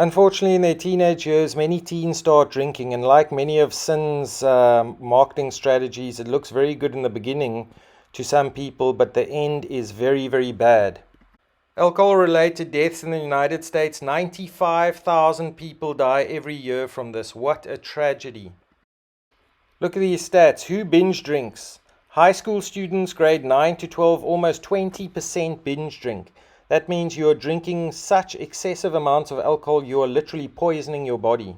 Unfortunately, in their teenage years, many teens start drinking, and like many of sin's marketing strategies, it looks very good in the beginning to some people, but the end is very, very bad. Alcohol related deaths in the United States, 95,000 people die every year from this. What a tragedy. Look at these stats. Who binge drinks? High school students, grade 9 to 12, almost 20% binge drink. That means you're drinking such excessive amounts of alcohol, you are literally poisoning your body.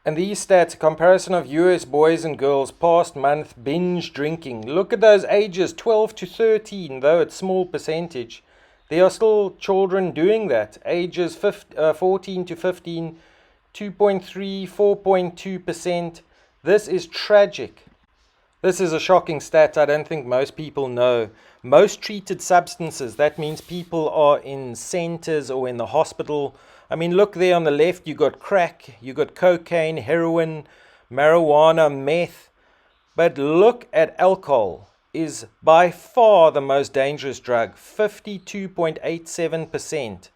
And these stats, a comparison of US boys and girls past month binge drinking. Look at those ages, 12 to 13, though it's small percentage. There are still children doing that. Ages 14 to 15, 2.3, 4.2%. This is tragic. This is a shocking stat I don't think most people know. Most treated substances, that means people are in centers or in the hospital. I mean, look there on the left, you got crack, you got cocaine, heroin, marijuana, meth. But look at alcohol. Is by far the most dangerous drug. 52.87%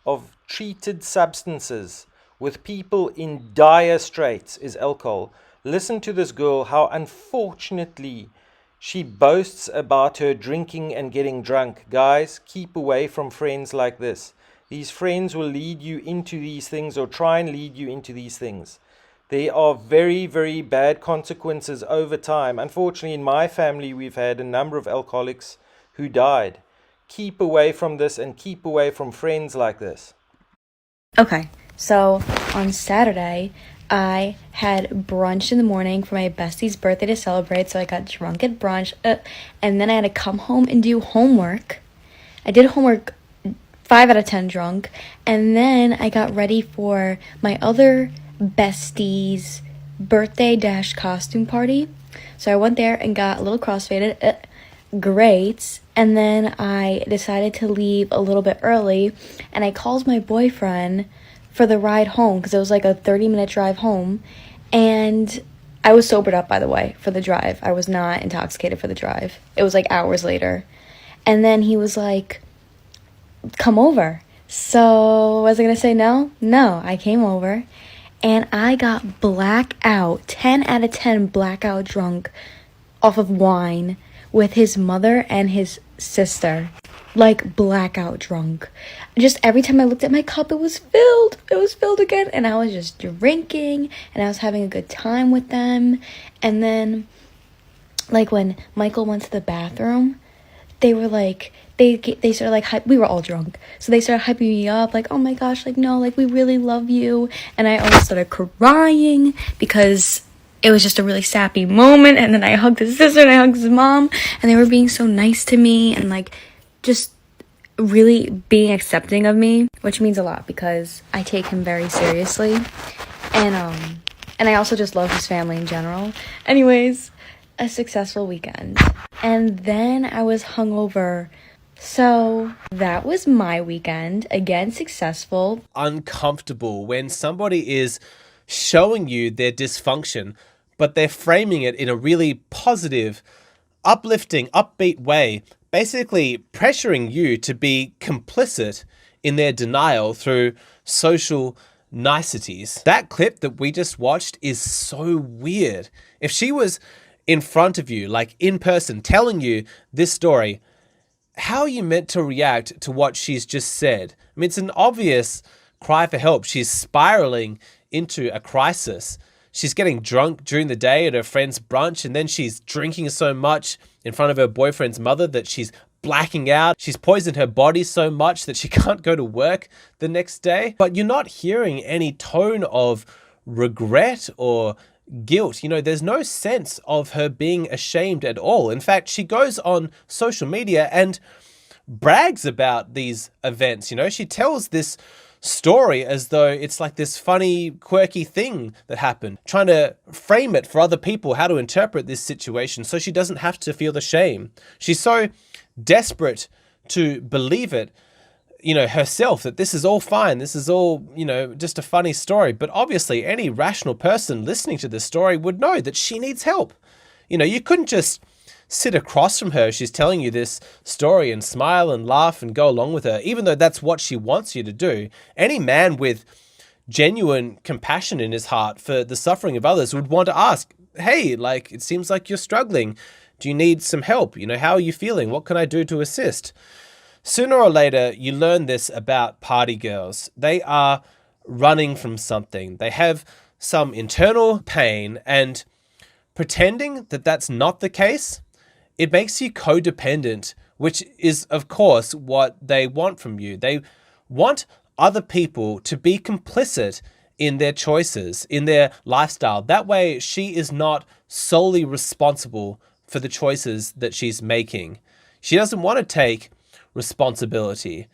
of treated substances with people in dire straits is alcohol. Listen to this girl, how unfortunately she boasts about her drinking and getting drunk. Guys, keep away from friends like this. These friends will lead you into these things or try and lead you into these things. There are very, very bad consequences over time. Unfortunately, in my family, we've had a number of alcoholics who died. Keep away from this and keep away from friends like this. Okay, so on Saturday, I had brunch in the morning for my bestie's birthday to celebrate, so I got drunk at brunch, and then I had to come home and do homework. I did homework 5 out of 10 drunk, and then I got ready for my other bestie's birthday dash costume party. So I went there and got a little crossfaded, great, and then I decided to leave a little bit early, and I called my boyfriend for the ride home, because it was like a 30-minute drive home, and I was sobered up, by the way, for the drive. I was not intoxicated for the drive. It was like hours later, and then he was like, come over. So was I gonna say no? No, I came over, and I got blackout, 10 out of 10 blackout drunk off of wine with his mother and his sister. Like blackout drunk. Just every time I looked at my cup, it was filled. It was filled again. And I was just drinking, and I was having a good time with them. And then, like, when Michael went to the bathroom, they were like, they started like, we were all drunk, so they started hyping me up, like, oh my gosh, like, no, like, we really love you. And I almost started crying because it was just a really sappy moment. And then I hugged his sister and I hugged his mom, and they were being so nice to me and like just really being accepting of me, which means a lot because I take him very seriously, and I also just love his family in general. Anyways, a successful weekend, and then I was hungover. So that was my weekend. Again, successful. Uncomfortable when somebody is showing you their dysfunction, but they're framing it in a really positive, uplifting, upbeat way, basically pressuring you to be complicit in their denial through social niceties. That clip that we just watched is so weird. If she was in front of you, like in person, telling you this story, how are you meant to react to what she's just said? I mean, it's an obvious cry for help. She's spiraling into a crisis. She's getting drunk during the day at her friend's brunch, and then she's drinking so much in front of her boyfriend's mother that she's blacking out. She's poisoned her body so much that she can't go to work the next day. But you're not hearing any tone of regret or guilt. You know, there's no sense of her being ashamed at all. In fact, she goes on social media and brags about these events. You know, she tells this story as though it's like this funny, quirky thing that happened, trying to frame it for other people how to interpret this situation so she doesn't have to feel the shame. She's so desperate to believe it, you know, herself, that this is all fine, this is all, you know, just a funny story. But obviously any rational person listening to this story would know that she needs help. You know, you couldn't just sit across from her, she's telling you this story, and smile and laugh and go along with her, even though that's what she wants you to do. Any man with genuine compassion in his heart for the suffering of others would want to ask, hey, like, it seems like you're struggling. Do you need some help? How are you feeling? What can I do to assist? Sooner or later, you learn this about party girls. They are running from something. They have some internal pain, and pretending that that's not the case, it makes you codependent, which is, of course, what they want from you. They want other people to be complicit in their choices, in their lifestyle. That way, she is not solely responsible for the choices that she's making. She doesn't want to take responsibility.